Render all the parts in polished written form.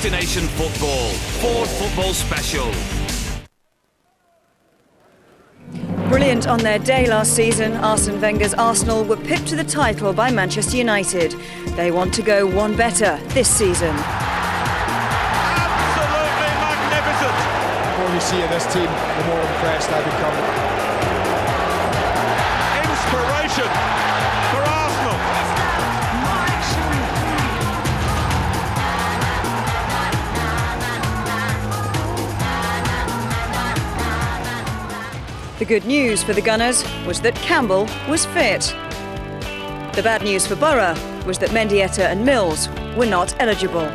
Destination Football, Ford Football Special. Brilliant on their day last season, Arsene Wenger's Arsenal were pipped to the title by Manchester United. They want to go one better this season. Absolutely magnificent! The more you see of this team, the more impressed I become. Inspiration for Arsenal. The good news for the Gunners was that Campbell was fit. The bad news for Boro was that Mendieta and Mills were not eligible.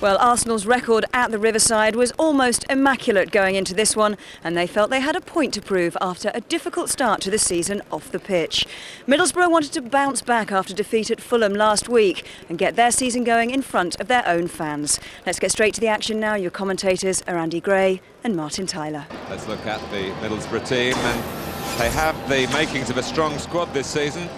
Well, Arsenal's record at the Riverside was almost immaculate going into this one, and they felt they had a point to prove after a difficult start to the season off the pitch. Middlesbrough wanted to bounce back after defeat at Fulham last week and get their season going in front of their own fans. Let's get straight to the action now. Your commentators are Andy Gray and Martin Tyler. Let's look at the Middlesbrough team, and they have the makings of a strong squad this season,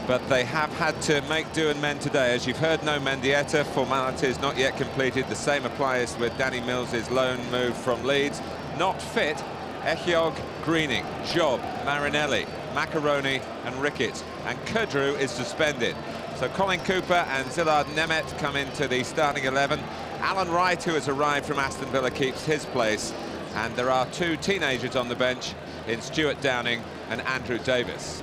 but they have had to make do and mend today. As you've heard, no Mendieta, formalities not yet completed. The same applies with Danny Mills' loan move from Leeds. Not fit, Echiog, Greening, Job, Marinelli, Macaroni and Ricketts, and Kudru is suspended. So Colin Cooper and Szilard Nemeth come into the starting 11. Alan Wright, who has arrived from Aston Villa, keeps his place, and there are two teenagers on the bench in Stuart Downing and Andrew Davis.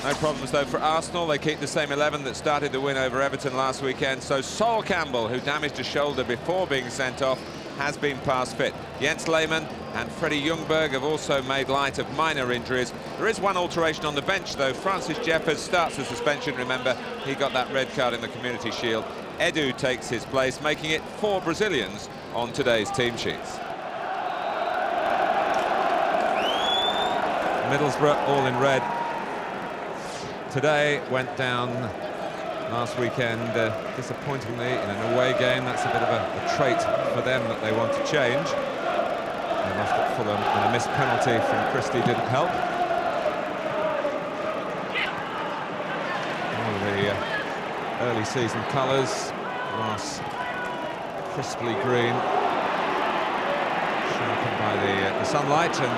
No problems though for Arsenal. They keep the same 11 that started the win over Everton last weekend. So Sol Campbell, who damaged a shoulder before being sent off, has been past fit. Jens Lehmann and Freddie Ljungberg have also made light of minor injuries. There is one alteration on the bench though. Francis Jeffers starts the suspension. Remember, he got that red card in the Community Shield. Edu takes his place, making it 4 Brazilians on today's team sheets. Middlesbrough all in red. Today went down last weekend disappointingly in an away game. That's a bit of a trait for them that they want to change. They lost at Fulham, and a missed penalty from Christie didn't help. One of the early season colours, grass crisply green, sharpened by the sunlight, and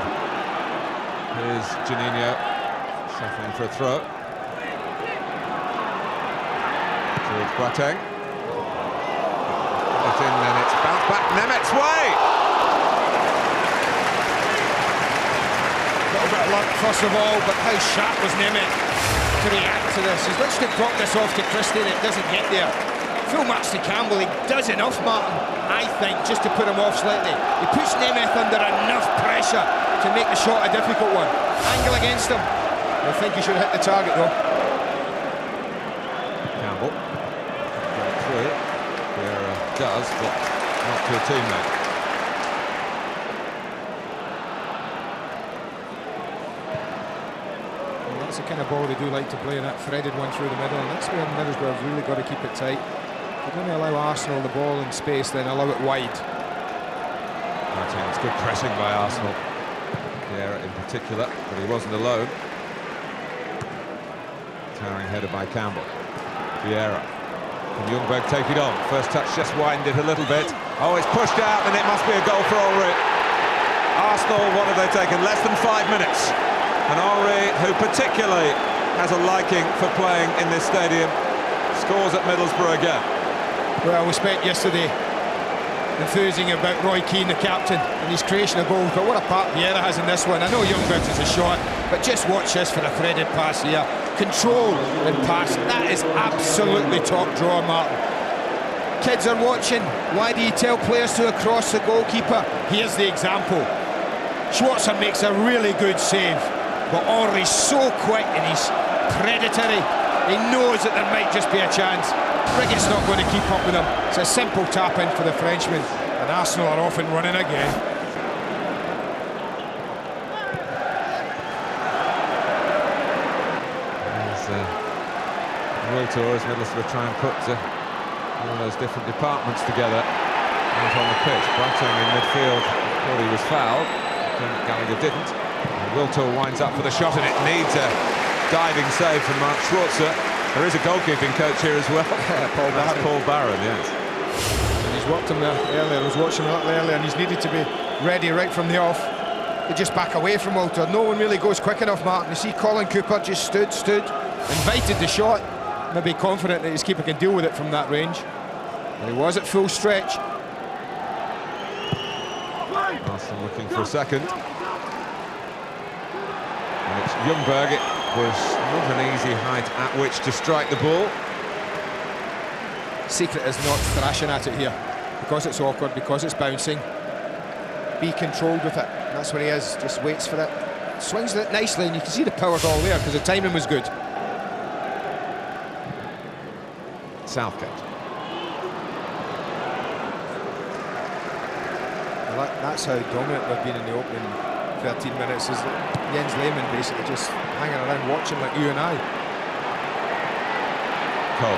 here's Juninho settling for a throw. Boateng. It's in, and it's bounced back Nemeth's way. A little bit of luck first of all, but how sharp was Nemeth to react to this? He's literally dropped this off to Christie and it doesn't get there. Full match to Campbell. He does enough, Martin, I think, just to put him off slightly. He puts Nemeth under enough pressure to make the shot a difficult one. Angle against him. I think he should hit the target though. Campbell. Does, but not to a teammate. Well, that's the kind of ball they do like to play, and that threaded one through the middle, and that's where Middlesbrough have really got to keep it tight. If they're going to allow Arsenal the ball in space, then allow it wide. It's good pressing by Arsenal. Vieira in particular, but he wasn't alone. Towering header by Campbell. Vieira. And Ljungberg take it on. First touch just widened it a little bit. Oh, it's pushed out, and it must be a goal for Henry. Arsenal, what have they taken? Less than 5 minutes. And Henry, who particularly has a liking for playing in this stadium, scores at Middlesbrough again. Well, we spent yesterday enthusing about Roy Keane, the captain, and his creation of goals, but what a part Vieira has in this one. I know Ljungberg is a shot, but just watch this for a threaded pass here. Control and pass, that is absolutely top drawer, Martin. Kids are watching. Why do you tell players to cross the goalkeeper? Here's the example. Schwarzer makes a really good save, but Henry's so quick and he's predatory. He knows that there might just be a chance. Ricketts not going to keep up with him. It's a simple tap in for the Frenchman, and Arsenal are off and running again. Wiltord, as Middlesbrough try and put all those different departments together out on the pitch. Boateng in midfield thought he was fouled. Gallagher didn't. And Wiltord winds up for the shot, and it needs a diving save from Mark Schwarzer. There is a goalkeeping coach here as well. Paul Barron. Paul Barron, yes. And he's worked him there earlier. I was watching him earlier, and he's needed to be ready right from the off. They just back away from Wiltord. No one really goes quick enough, Martin. You see Colin Cooper just stood, invited the shot. Maybe confident that his keeper can deal with it from that range. And he was at full stretch. Arsenal looking for a second. And it's Ljungberg. It was not an easy height at which to strike the ball. Secret is not thrashing at it here. Because it's awkward, because it's bouncing. Be controlled with it. That's what he is, just waits for it. Swings it nicely, and you can see the power's all there because the timing was good. Southgate. Well, that's how dominant they've been in the opening 13 minutes, is that Jens Lehmann basically just hanging around watching like you and I. Cole.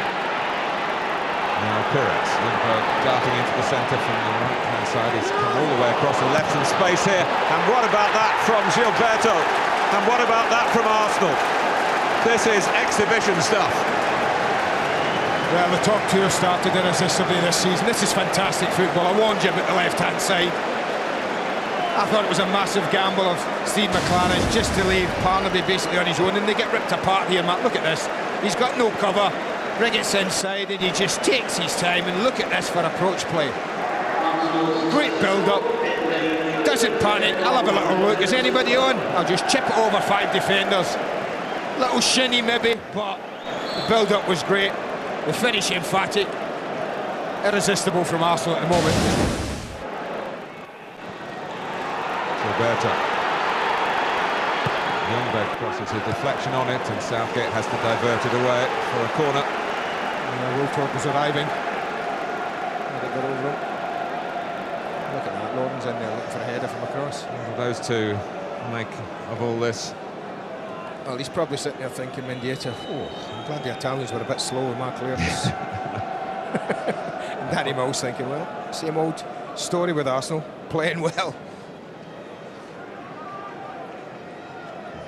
Now Pires. Ljungberg darting into the centre from the right-hand side. He's come all the way across and left some space here. And what about that from Gilberto? And what about that from Arsenal? This is exhibition stuff. Well, the top two have started irresistibly this season. This is fantastic football. I warned you about the left-hand side. I thought it was a massive gamble of Steve McLaren just to leave Parnaby basically on his own, and they get ripped apart here, Matt. Look at this. He's got no cover. Riggett's inside, and he just takes his time, and look at this for approach play. Great build-up. Doesn't panic. I'll have a little look. Is anybody on? I'll just chip it over 5 defenders. Little shinny maybe, but the build-up was great. The finish emphatic. Irresistible from Arsenal at the moment. Gilberto. Ljungberg crosses a deflection on it, and Southgate has to divert it away for a corner. Wiltord was arriving. Look at that, Lauren's in there looking for a header from across. What do those two make of all this? Well, he's probably sitting there thinking, Mendieta, I'm glad the Italians were a bit slow with my clearance. And Danny Mills thinking, well, same old story with Arsenal, playing well.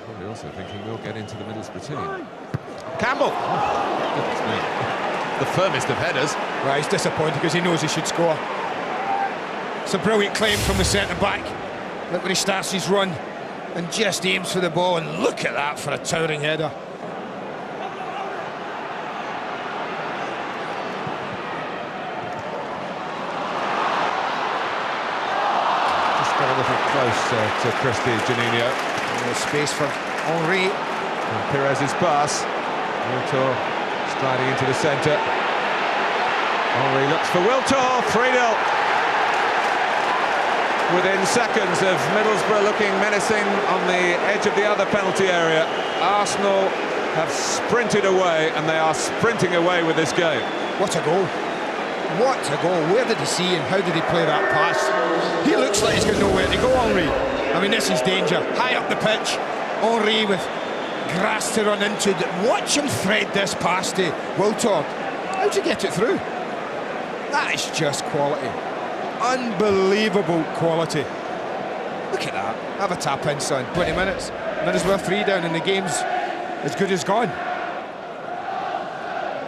Probably also thinking we'll get into the Middlesbrough team. Campbell! Oh, goodness me. The firmest of headers. Well, he's disappointed because he knows he should score. It's a brilliant claim from the centre-back. Look when he starts his run and just aims for the ball, and look at that for a towering header. Just got a little close to Christie, Janino. There's space for Henry. And Pires's pass. Wiltord striding into the centre. Henry looks for Wiltord, 3-0. Within seconds of Middlesbrough looking menacing on the edge of the other penalty area, Arsenal have sprinted away, and they are sprinting away with this game. What a goal. What a goal. Where did he see and how did he play that pass? He looks like he's got nowhere to go, Henry. I mean, this is danger. High up the pitch, Henry with grass to run into. Watch him thread this pass to Wiltord. How'd you get it through? That is just quality. Unbelievable quality. Look at that. Have a tap in, son. 20 minutes. Middlesbrough 3 down, and the game's as good as gone.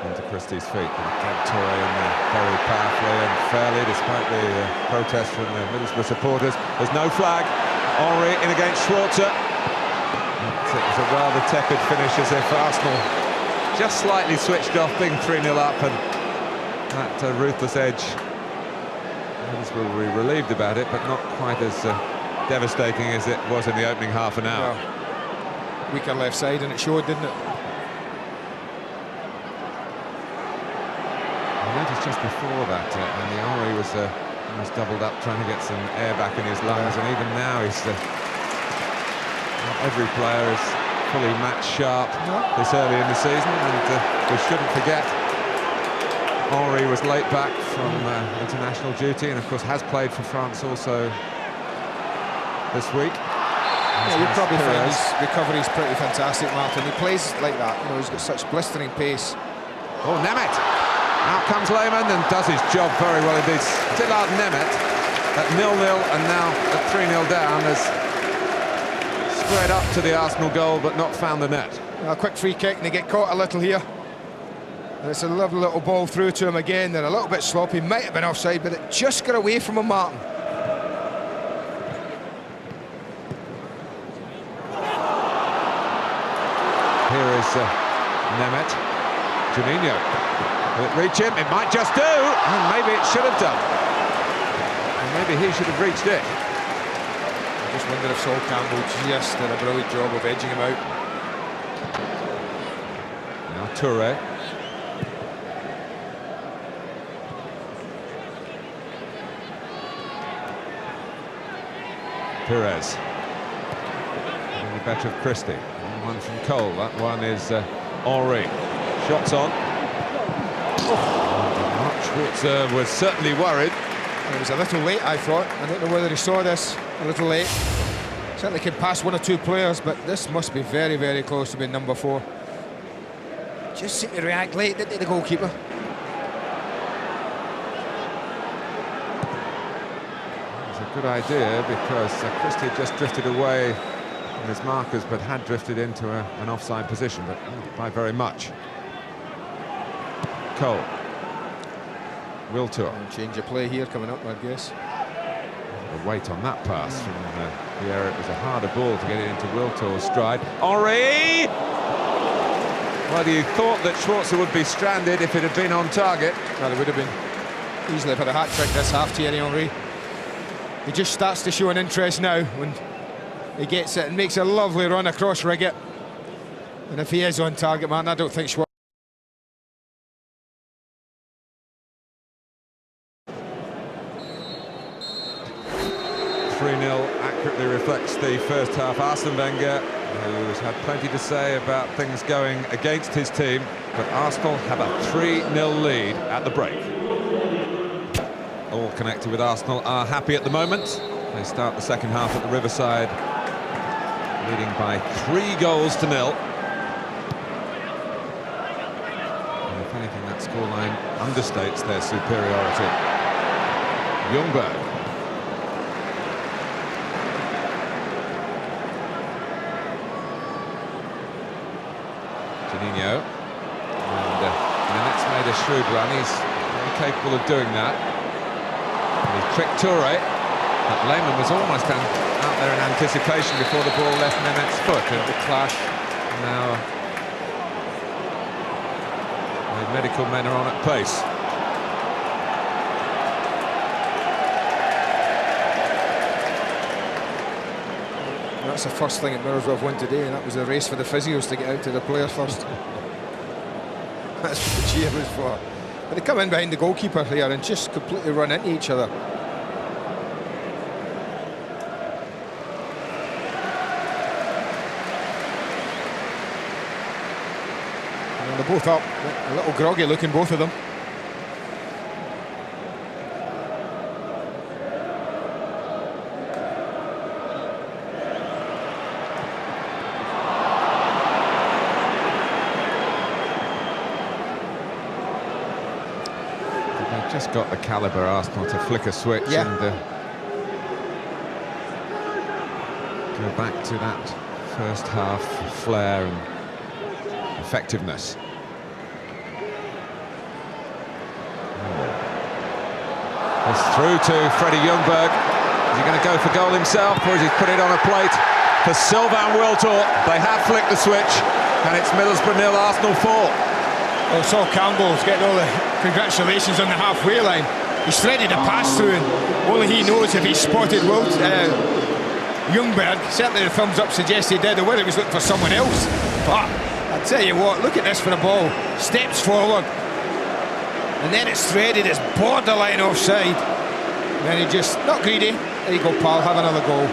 Into Christie's feet. Torre in there very powerfully and fairly, despite the protest from the Middlesbrough supporters. There's no flag. Henry in against Schwarzer. It was a rather tepid finish, as if Arsenal just slightly switched off, being 3-0 up, and that ruthless edge. Middlesbrough will be relieved about it, but not quite as devastating as it was in the opening half an hour. Well, weaker left side, and it showed, didn't it? I noticed just before that, and the Henry was almost doubled up, trying to get some air back in his lungs, and even now he's not every player is fully match sharp this early in the season, and we shouldn't forget Henry was late back from international duty, and of course has played for France also this week. Yeah, you probably find his recovery is pretty fantastic, Martin. He plays like that, you know, he's got such blistering pace. Oh, Nemeth! Out comes Lehmann and does his job very well indeed. Szilard Nemeth at 0-0 and now at 3-0 down has spread up to the Arsenal goal but not found the net. A quick free kick, and they get caught a little here. And it's a lovely little ball through to him again. They're a little bit sloppy, might have been offside, but it just got away from him, Martin. Here is Nemeth. Juninho. Will it reach him? It might just do. And maybe it should have done. And maybe he should have reached it. I just wonder if Sol Campbell just did a brilliant job of edging him out. Now Toure. Perez. Getting the better of Christie. One from Cole. That one is Henry. Shots on. Schwarzer was certainly worried. It was a little late, I thought. I don't know whether he saw this. A little late. Certainly can pass one or two players, but this must be very, very close to being number 4. Just seemed to react late, didn't he, the goalkeeper? It's a good idea because Christie just drifted away from his markers, but had drifted into an offside position, but not by very much. Cole. Wiltord. Change of play here coming up, I guess. The weight on that pass from Pierre. It was a harder ball to get it into Wiltord's stride. Henry! Well, you thought that Schwarzer would be stranded if it had been on target. Well, it would have been. Easily have had a hat-trick this half, Thierry Henry. He just starts to show an interest now when he gets it and makes a lovely run across Riot. And if he is on target, man, I don't think Schwarzer... 3-0 accurately reflects the first half. Arsene Wenger, who's had plenty to say about things going against his team, but Arsenal have a 3-0 lead at the break. All connected with Arsenal are happy at the moment. They start the second half at the Riverside, leading by 3 goals to 0. And if anything, that scoreline understates their superiority. Ljungberg. Juninho, and Nemeth's made a shrewd run. He's very capable of doing that. And he tricked Toure, but Lehmann was almost out there in anticipation before the ball left Nemeth's foot, and the clash. Now the medical men are on at pace. That's the first thing that Middlesbrough have won today, and that was the race for the physios to get out to the players first. That's what the cheer was for. But they come in behind the goalkeeper here and just completely run into each other. And they're both up, a little groggy looking, both of them. Just got the calibre, Arsenal, to flick a switch and go back to that first half flair and effectiveness. It's through to Freddie Ljungberg. Is he going to go for goal himself, or is he put it on a plate for Sylvain Wiltord? They have flicked the switch, and it's Middlesbrough 0, Arsenal 4. Well, Sol Campbell's getting all the congratulations on the halfway line. He's threaded a pass through, and only he knows if he spotted Ljungberg. Certainly the thumbs up suggests he did, or whether he was looking for someone else. But I tell you what, look at this for a ball. Steps forward, and then it's threaded. It's borderline offside. Then he just, not greedy. There you go, pal, have another goal.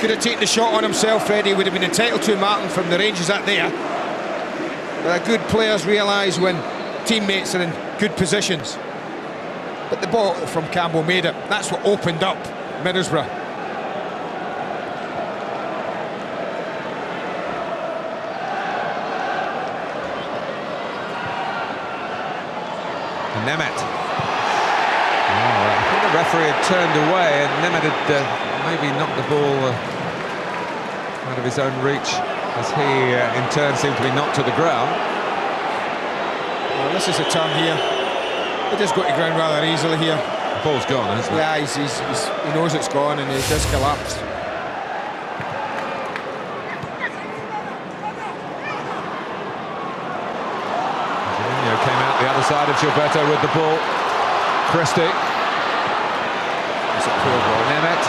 Could have taken the shot on himself, Freddie. Would have been entitled to, Martin, from the range he's at there. But good players realise when teammates are in good positions. But the ball from Campbell made it. That's what opened up Middlesbrough. And Nemeth. I think the referee had turned away, and Nemeth had maybe knocked the ball out of his own reach, as he in turn seemed to be knocked to the ground. Well, this is a turn here. He just got to ground rather easily here. The ball's gone, isn't it? Yeah, he knows it's gone and he just collapsed. Juninho came out the other side of Gilberto with the ball. Christie. It's a poor ball. Nemeth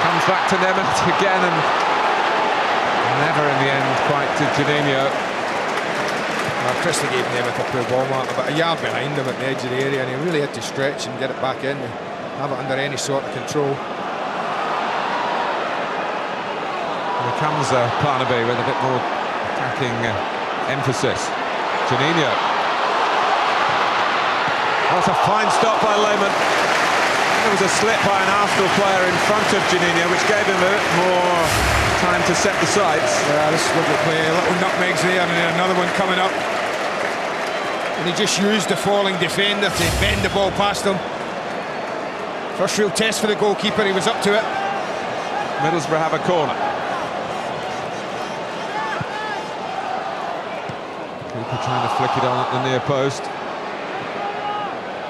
comes back to Nemeth again, and never in the end quite to Juninho. Well, Christie gave Nemeth a poor ball mark, about a yard behind him at the edge of the area, and he really had to stretch and get it back in and have it under any sort of control. Here comes Plan B with a bit more attacking emphasis. Juninho. That's a fine stop by Lehmann. There was a slip by an Arsenal player in front of Juninho, which gave him a bit more time to set the sights. Yeah, this is lovely play. Little nutmegs there, and then another one coming up. And he just used the falling defender to bend the ball past him. First real test for the goalkeeper, he was up to it. Middlesbrough have a corner. Cooper trying to flick it on at the near post.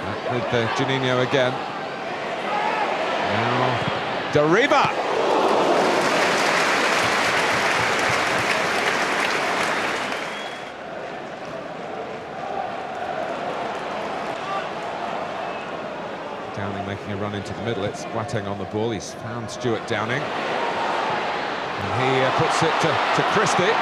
Back with Juninho again. Now, Dariba! Downing making a run into the middle. It's Boateng on the ball. He's found Stuart Downing. And he puts it to Christie.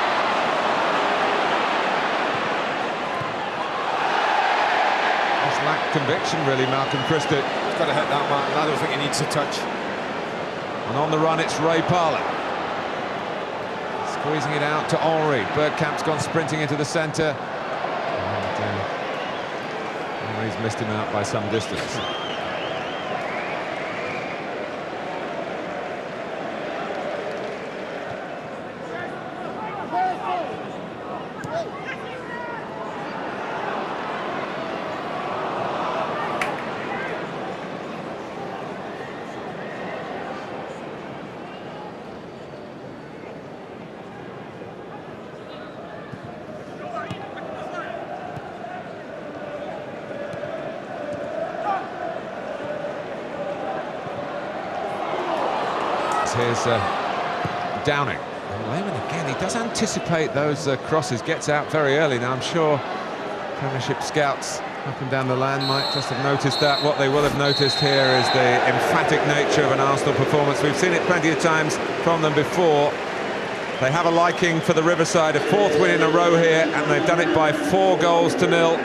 Just lacked conviction, really, Malcolm Christie. He's got to hit that mark, and I don't think he needs a touch. And on the run, it's Ray Parlour. Squeezing it out to Henry. Bergkamp's gone sprinting into the centre. And Henry's missed him out by some distance. Here's Downing. And Lehmann again, he does anticipate those crosses, gets out very early. Now I'm sure Premiership scouts up and down the land might just have noticed that. What they will have noticed here is the emphatic nature of an Arsenal performance. We've seen it plenty of times from them before. They have a liking for the Riverside, a fourth win in a row here, and they've done it by 4 goals to 0.